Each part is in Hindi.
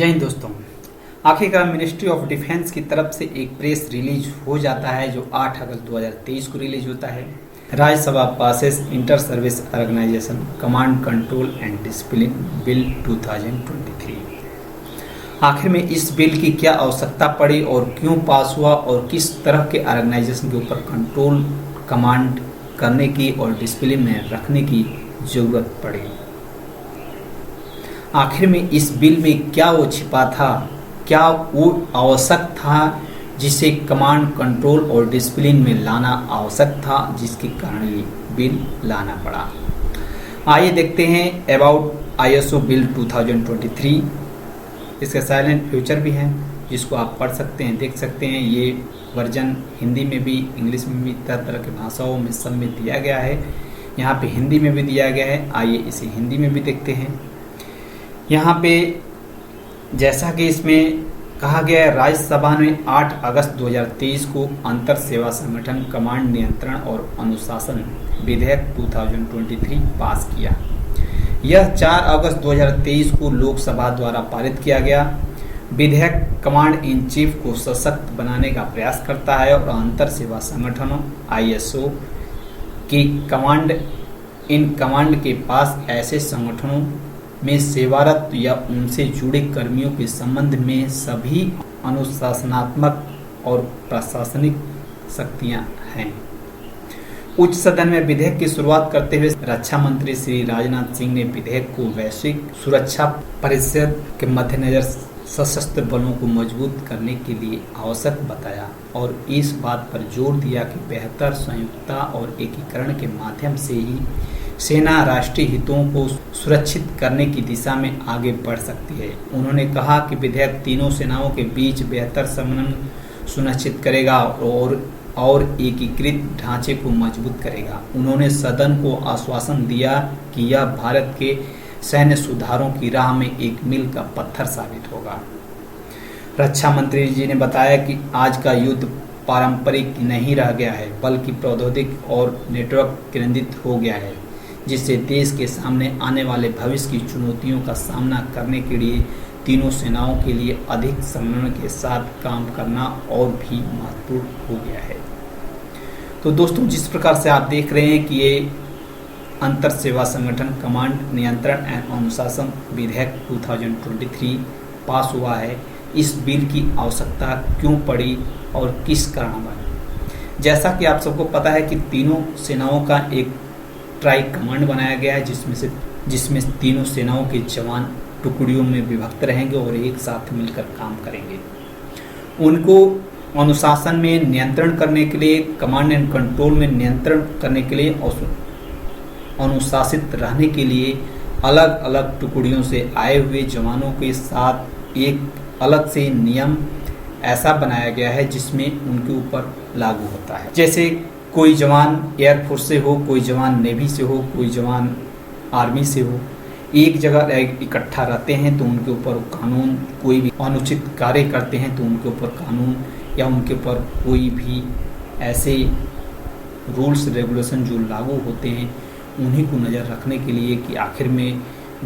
जय हिंद दोस्तों। आखिरकार मिनिस्ट्री ऑफ डिफेंस की तरफ से एक प्रेस रिलीज हो जाता है जो 8 अगस्त 2023 को रिलीज होता है। Rajya Sabha passes inter service organisation command control and discipline bill 2023। आखिर में इस बिल की क्या आवश्यकता पड़ी और क्यों पास हुआ और किस तरह के ऑर्गेनाइजेशन के ऊपर कंट्रोल कमांड करने की और डिसिप्लिन में रखने की जरूरत पड़ी। आखिर में इस बिल में क्या वो छिपा था, क्या वो आवश्यक था जिसे कमांड कंट्रोल और डिसिप्लिन में लाना आवश्यक था, जिसके कारण ये बिल लाना पड़ा। आइए देखते हैं अबाउट आईएसओ बिल 2023। इसके साइलेंट फ्यूचर भी हैं जिसको आप पढ़ सकते हैं, देख सकते हैं। ये वर्जन हिंदी में भी, इंग्लिश में भी, तरह तरह की भाषाओं में सब में दिया गया है। यहाँ पे हिंदी में भी दिया गया है। आइए इसे हिंदी में भी देखते हैं। यहाँ पे जैसा कि इसमें कहा गया है, राज्यसभा ने 8 अगस्त 2023 को अंतर सेवा संगठन कमांड नियंत्रण और अनुशासन विधेयक 2023 पास किया। यह 4 अगस्त 2023 को लोकसभा द्वारा पारित किया गया। विधेयक कमांड इन चीफ को सशक्त बनाने का प्रयास करता है और अंतर सेवा संगठनों आईएसओ की कमांड के पास ऐसे संगठनों में सेवारत या उनसे जुड़े कर्मियों के संबंध में सभी अनुशासनात्मक और प्रशासनिक शक्तियां हैं। उच्च सदन में विधेयक की शुरुआत करते हुए रक्षा मंत्री श्री राजनाथ सिंह ने विधेयक को वैश्विक सुरक्षा परिषद के मद्देनजर सशस्त्र बलों को मजबूत करने के लिए आवश्यक बताया और इस बात पर जोर दिया कि बेहतर संयुक्तता और एकीकरण के माध्यम से ही सेना राष्ट्रीय हितों को सुरक्षित करने की दिशा में आगे बढ़ सकती है। उन्होंने कहा कि विधेयक तीनों सेनाओं के बीच बेहतर समन्वय सुनिश्चित करेगा और एकीकृत ढांचे को मजबूत करेगा। उन्होंने सदन को आश्वासन दिया कि यह भारत के सैन्य सुधारों की राह में एक मील का पत्थर साबित होगा। रक्षा मंत्री जी ने बताया कि आज का युद्ध पारंपरिक नहीं रह गया है, बल्कि प्रौद्योगिकी और नेटवर्क केंद्रित हो गया है, जिससे देश के सामने आने वाले भविष्य की चुनौतियों का सामना करने के लिए तीनों सेनाओं के लिए अधिक समन्वय के साथ काम करना और भी महत्वपूर्ण हो गया है। तो दोस्तों, जिस प्रकार से आप देख रहे हैं कि ये अंतर सेवा संगठन कमांड नियंत्रण एवं अनुशासन विधेयक 2023 पास हुआ है, इस बिल की आवश्यकता क्यों पड़ी और किस कारणवश। जैसा कि आप सबको पता है कि तीनों सेनाओं का एक ट्राई कमांड बनाया गया है, जिसमें तीनों सेनाओं के जवान टुकड़ियों में विभक्त रहेंगे और एक साथ मिलकर काम करेंगे। उनको अनुशासन में नियंत्रण करने के लिए, कमांड एंड कंट्रोल में नियंत्रण करने के लिए और अनुशासित रहने के लिए अलग अलग टुकड़ियों से आए हुए जवानों के साथ एक अलग से नियम ऐसा बनाया गया है जिसमें उनके ऊपर लागू होता है। जैसे कोई जवान एयरफोर्स से हो, कोई जवान नेवी से हो, कोई जवान आर्मी से हो, एक जगह इकट्ठा रहते हैं तो उनके ऊपर कानून, कोई भी अनुचित कार्य करते हैं तो उनके ऊपर कानून या उनके ऊपर कोई भी ऐसे रूल्स रेगुलेशन जो लागू होते हैं उन्हीं को नज़र रखने के लिए कि आखिर में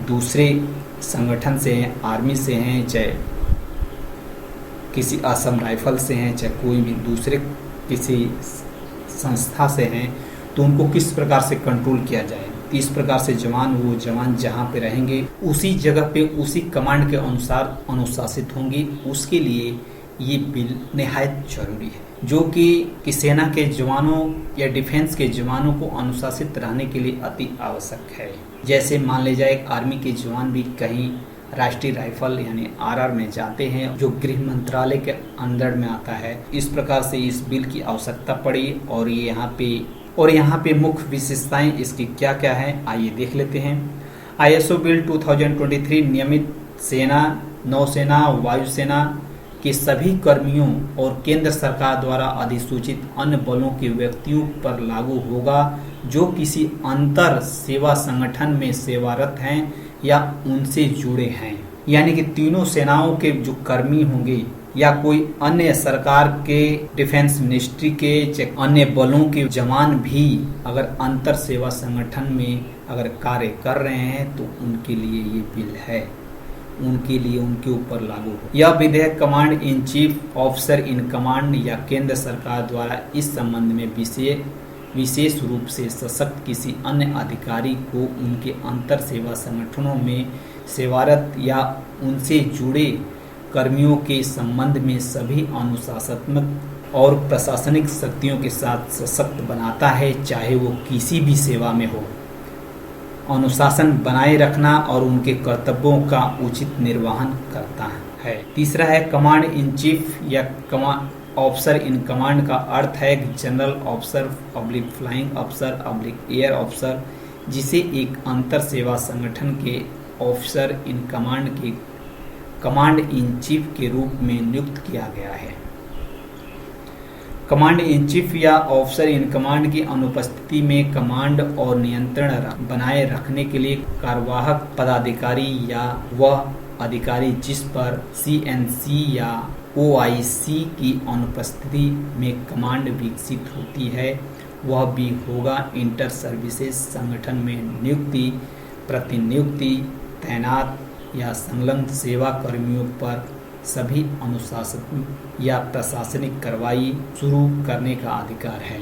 दूसरे संगठन से हैं, आर्मी से हैं, चाहे किसी असम राइफल से हैं, चाहे कोई भी दूसरे किसी संस्था से हैं, तो उनको किस प्रकार से कंट्रोल किया जाए। इस प्रकार से वो जवान जहाँ पे रहेंगे उसी जगह पे उसी कमांड के अनुसार अनुशासित होंगे। उसके लिए ये बिल निहायत जरूरी है, जो कि सेना के जवानों या डिफेंस के जवानों को अनुशासित रहने के लिए अति आवश्यक है। जैसे मान ले जाए आर्मी के जवान भी कहीं राष्ट्रीय राइफल यानी आरआर में जाते हैं, जो गृह मंत्रालय के अंडर में आता है। इस प्रकार से इस बिल की आवश्यकता पड़ी और यहाँ पे मुख्य विशेषताएं इसकी क्या क्या हैं, आइए देख लेते हैं। आईएसओ बिल 2023 नियमित सेना, नौसेना, वायुसेना के सभी कर्मियों और केंद्र सरकार द्वारा अधिसूचित अन्य बलों के व्यक्तियों पर लागू होगा जो किसी अंतर सेवा संगठन में सेवारत हैं या उनसे जुड़े हैं। यानी कि तीनों सेनाओं के जो कर्मी होंगे या कोई अन्य सरकार के डिफेंस मिनिस्ट्री के अन्य बलों के जवान भी अगर अंतर सेवा संगठन में अगर कार्य कर रहे हैं तो उनके लिए ये बिल है। उनके लिए उनके ऊपर लागू हो। यह विधेयक command in chief, officer in command या केंद्र सरकार द्वारा इस संबंध में विशेष रूप से सशक्त किसी अन्य अधिकारी को उनके अंतर सेवा संगठनों में सेवारत या उनसे जुड़े कर्मियों के संबंध में सभी अनुशासनात्मक और प्रशासनिक शक्तियों के साथ सशक्त बनाता है, चाहे वो किसी भी सेवा में हो। अनुशासन बनाए रखना और उनके कर्तव्यों का उचित निर्वहन करता है। तीसरा है कमांड इन चीफ या ऑफिसर इन कमांड का अर्थ है general officer public flying officer public air officer, जिसे एक अंतर सेवा संगठन के ऑफिसर इन कमांड के कमांड इन चीफ के रूप में नियुक्त किया गया है। कमांड इन चीफ या ऑफिसर इन कमांड की अनुपस्थिति में कमांड और नियंत्रण बनाए रखने के लिए कार्यवाहक पदाधिकारी या वह अधिकारी जिस पर CNC या OIC की अनुपस्थिति में कमांड विकसित होती है, वह भी होगा इंटर सर्विसेज संगठन में नियुक्ति, प्रतिनियुक्ति, तैनात या संलग्न सेवा कर्मियों पर सभी अनुशासनिक या प्रशासनिक कार्रवाई शुरू करने का अधिकार है।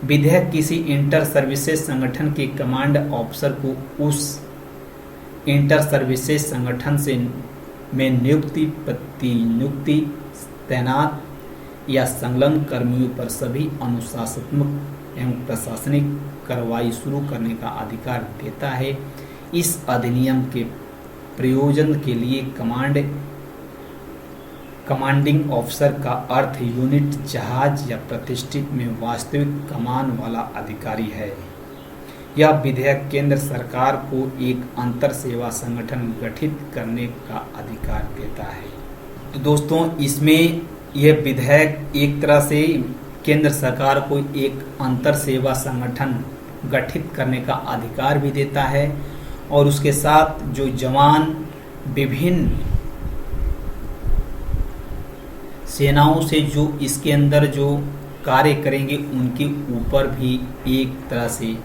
विधेयक किसी इंटर सर्विसेज संगठन के कमांड ऑफिसर को उस इंटर सर्विसेज संगठन से में नियुक्ति, प्रतिनियुक्ति, तैनात या संलग्न कर्मियों पर सभी अनुशासनात्मक एवं प्रशासनिक कार्रवाई शुरू करने का अधिकार देता है। इस अधिनियम के प्रयोजन के लिए कमांडिंग ऑफिसर का अर्थ यूनिट, जहाज या प्रतिष्ठित में वास्तविक कमान वाला अधिकारी है। यह विधेयक केंद्र सरकार को एक अंतर सेवा संगठन गठित करने का अधिकार देता है। तो दोस्तों, इसमें यह विधेयक एक तरह से केंद्र सरकार को एक अंतर सेवा संगठन गठित करने का अधिकार भी देता है और उसके साथ जो जवान विभिन्न सेनाओं से जो इसके अंदर जो कार्य करेंगे उनके ऊपर भी एक तरह से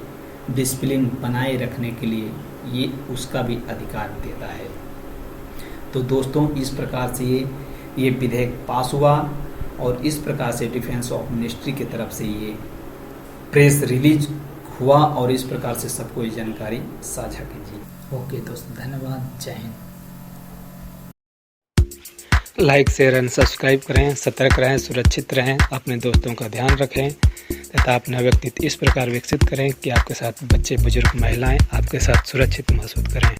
डिसिप्लिन बनाए रखने के लिए ये उसका भी अधिकार देता है। तो दोस्तों, इस प्रकार से ये विधेयक पास हुआ और इस प्रकार से डिफेंस ऑफ मिनिस्ट्री की तरफ से ये प्रेस रिलीज हुआ और इस प्रकार से सबको ये जानकारी साझा कीजिए। ओके दोस्तों, धन्यवाद, जय Hind. Like, share and subscribe करें। सतर्क रहें, सुरक्षित रहें, अपने दोस्तों का ध्यान रखें तथा अपना व्यक्तित्व इस प्रकार विकसित करें कि आपके साथ बच्चे, बुजुर्ग, महिलाएं आपके साथ सुरक्षित महसूस करें।